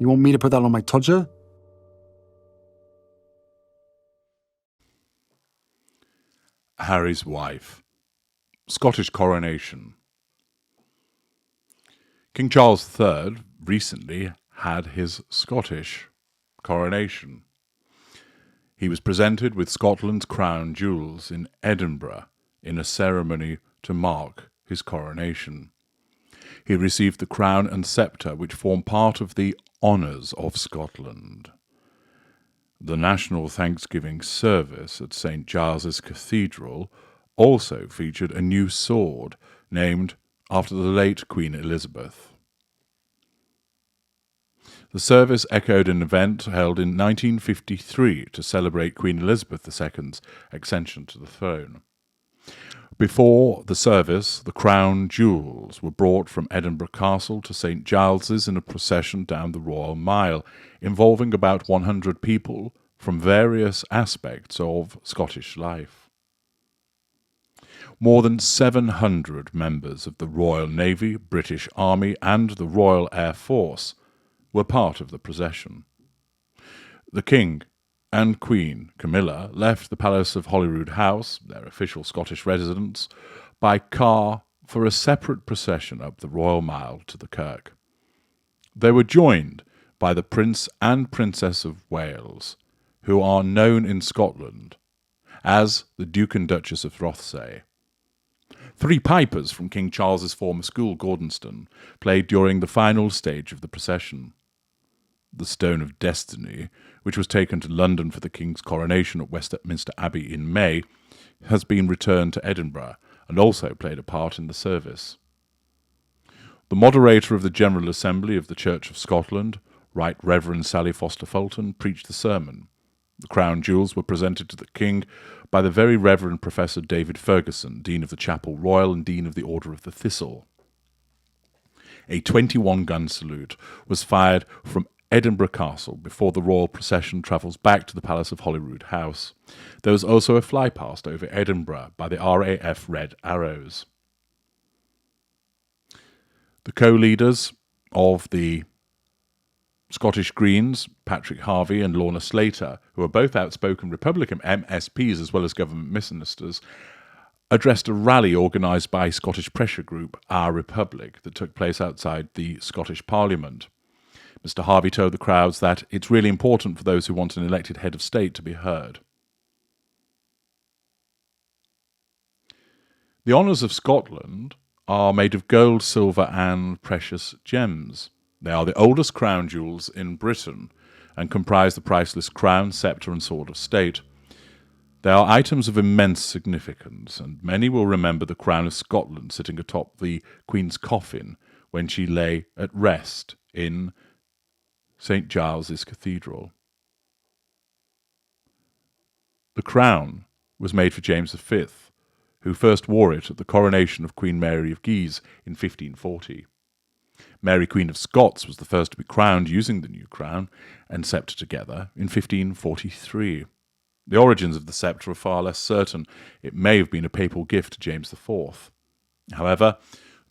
You want me to put that on my tudger? Harry's wife. Scottish Coronation. King Charles III recently had his Scottish coronation. He was presented with Scotland's crown jewels in Edinburgh in a ceremony to mark his coronation. He received the crown and sceptre, which form part of the honours of Scotland. The national Thanksgiving service at St. Giles's Cathedral also featured a new sword named after the late Queen Elizabeth. The service echoed an event held in 1953 to celebrate Queen Elizabeth II's accession to the throne. Before the service, the crown jewels were brought from Edinburgh Castle to St. Giles's in a procession down the Royal Mile, involving about 100 people from various aspects of Scottish life. More than 700 members of the Royal Navy, British Army, and the Royal Air Force were part of the procession. The King and Queen Camilla left the Palace of Holyrood House, their official Scottish residence, by car for a separate procession up the Royal Mile to the Kirk. They were joined by the Prince and Princess of Wales, who are known in Scotland as the Duke and Duchess of Rothesay. 3 pipers from King Charles's former school, Gordonston, played during the final stage of the procession. The Stone of Destiny, which was taken to London for the King's coronation at Westminster Abbey in May, has been returned to Edinburgh and also played a part in the service. The moderator of the General Assembly of the Church of Scotland, Right Reverend Sally Foster Fulton, preached the sermon. The crown jewels were presented to the King by the Very Reverend Professor David Ferguson, Dean of the Chapel Royal and Dean of the Order of the Thistle. A 21-gun salute was fired from Edinburgh Castle before the royal procession travels back to the Palace of Holyrood House. There was also a flypast over Edinburgh by the RAF Red Arrows. The co-leaders of the Scottish Greens, Patrick Harvey and Lorna Slater, who are both outspoken Republican MSPs as well as government ministers, addressed a rally organised by Scottish pressure group Our Republic that took place outside the Scottish Parliament. Mr. Harvey told the crowds that it's really important for those who want an elected head of state to be heard. The honours of Scotland are made of gold, silver and precious gems. They are the oldest crown jewels in Britain and comprise the priceless crown, sceptre and sword of state. They are items of immense significance, and many will remember the crown of Scotland sitting atop the Queen's coffin when she lay at rest in St. Giles's Cathedral. The crown was made for James V, who first wore it at the coronation of Queen Mary of Guise in 1540. Mary Queen of Scots was the first to be crowned using the new crown and sceptre together in 1543. The origins of the sceptre are far less certain. It may have been a papal gift to James IV. However,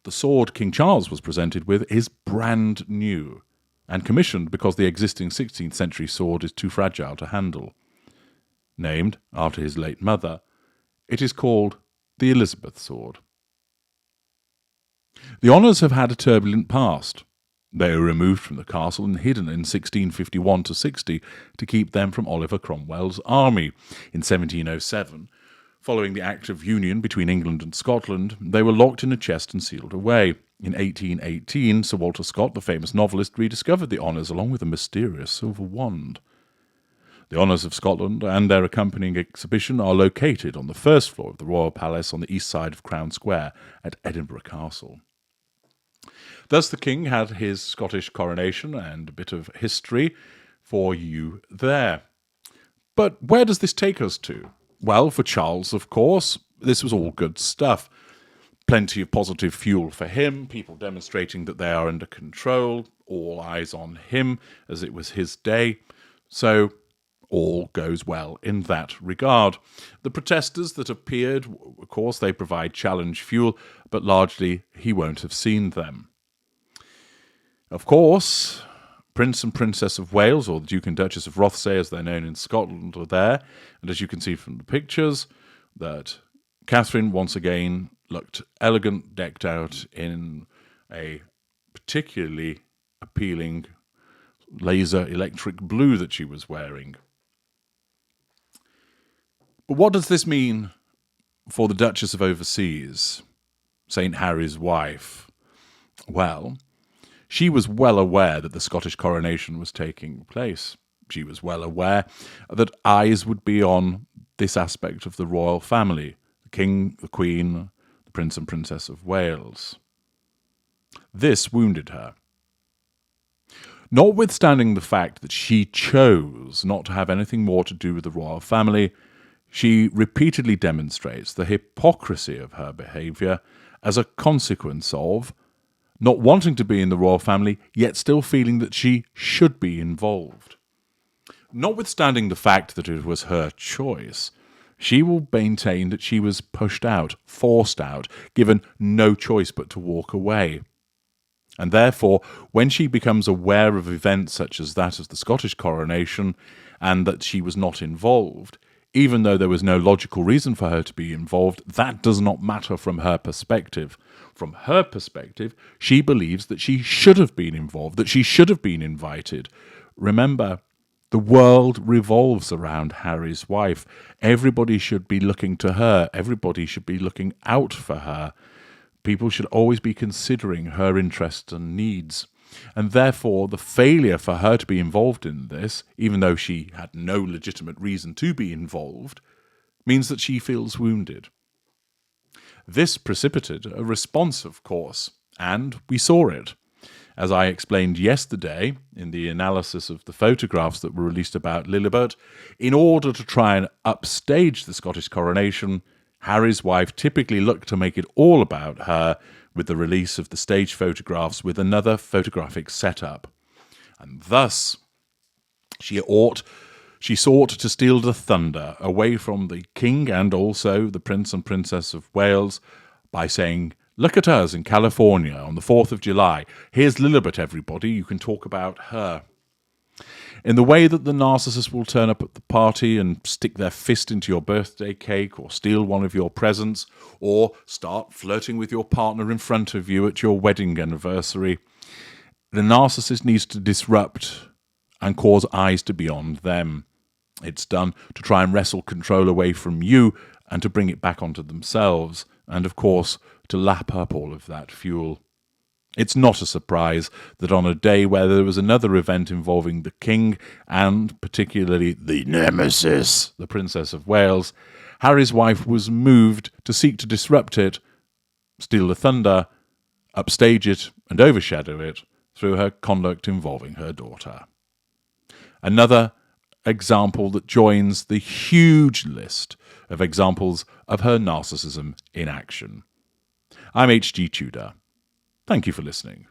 the sword King Charles was presented with is brand new and commissioned because the existing 16th century sword is too fragile to handle. Named after his late mother, it is called the Elizabeth sword. The honours have had a turbulent past. They were removed from the castle and hidden in 1651-60 to keep them from Oliver Cromwell's army. In 1707, following the Act of Union between England and Scotland, they were locked in a chest and sealed away. In 1818, Sir Walter Scott, the famous novelist, rediscovered the honours along with a mysterious silver wand. The honours of Scotland and their accompanying exhibition are located on the first floor of the Royal Palace on the east side of Crown Square at Edinburgh Castle. Thus the King had his Scottish coronation and a bit of history for you there. But where does this take us to? Well, for Charles, of course, this was all good stuff. Plenty of positive fuel for him, people demonstrating that they are under control, all eyes on him, as it was his day. So all goes well in that regard. The protesters that appeared, of course, they provide challenge fuel, but largely he won't have seen them. Of course, Prince and Princess of Wales, or the Duke and Duchess of Rothesay as they're known in Scotland, are there. And as you can see from the pictures, that Catherine once again looked elegant, decked out in a particularly appealing laser electric blue that she was wearing. But what does this mean for the Duchess of Overseas, St. Harry's wife? Well, she was well aware that the Scottish coronation was taking place. She was well aware that eyes would be on this aspect of the royal family, the King, the Queen, the Prince and Princess of Wales. This wounded her. Notwithstanding the fact that she chose not to have anything more to do with the royal family, she repeatedly demonstrates the hypocrisy of her behaviour as a consequence of not wanting to be in the royal family, yet still feeling that she should be involved. Notwithstanding the fact that it was her choice, she will maintain that she was pushed out, forced out, given no choice but to walk away. And therefore, when she becomes aware of events such as that of the Scottish coronation, and that she was not involved, even though there was no logical reason for her to be involved, that does not matter from her perspective. From her perspective, she believes that she should have been involved, that she should have been invited. Remember, the world revolves around Harry's wife. Everybody should be looking to her. Everybody should be looking out for her. People should always be considering her interests and needs. And therefore, the failure for her to be involved in this, even though she had no legitimate reason to be involved, means that she feels wounded. This precipitated a response, of course, and we saw it. As I explained yesterday in the analysis of the photographs that were released about Lilibet, in order to try and upstage the Scottish coronation, Harry's wife typically looked to make it all about her with the release of the stage photographs with another photographic setup. And thus, she sought to steal the thunder away from the King and also the Prince and Princess of Wales by saying, "Look at us in California on the 4th of July. Here's Lilibet, everybody. You can talk about her." In the way that the narcissist will turn up at the party and stick their fist into your birthday cake or steal one of your presents or start flirting with your partner in front of you at your wedding anniversary, the narcissist needs to disrupt and cause eyes to be on them. It's done to try and wrestle control away from you and to bring it back onto themselves, and of course to lap up all of that fuel. It's not a surprise that on a day where there was another event involving the King and particularly the nemesis, the Princess of Wales, Harry's wife was moved to seek to disrupt it, steal the thunder, upstage it and overshadow it through her conduct involving her daughter. Another example that joins the huge list of examples of her narcissism in action. I'm H.G. Tudor. Thank you for listening.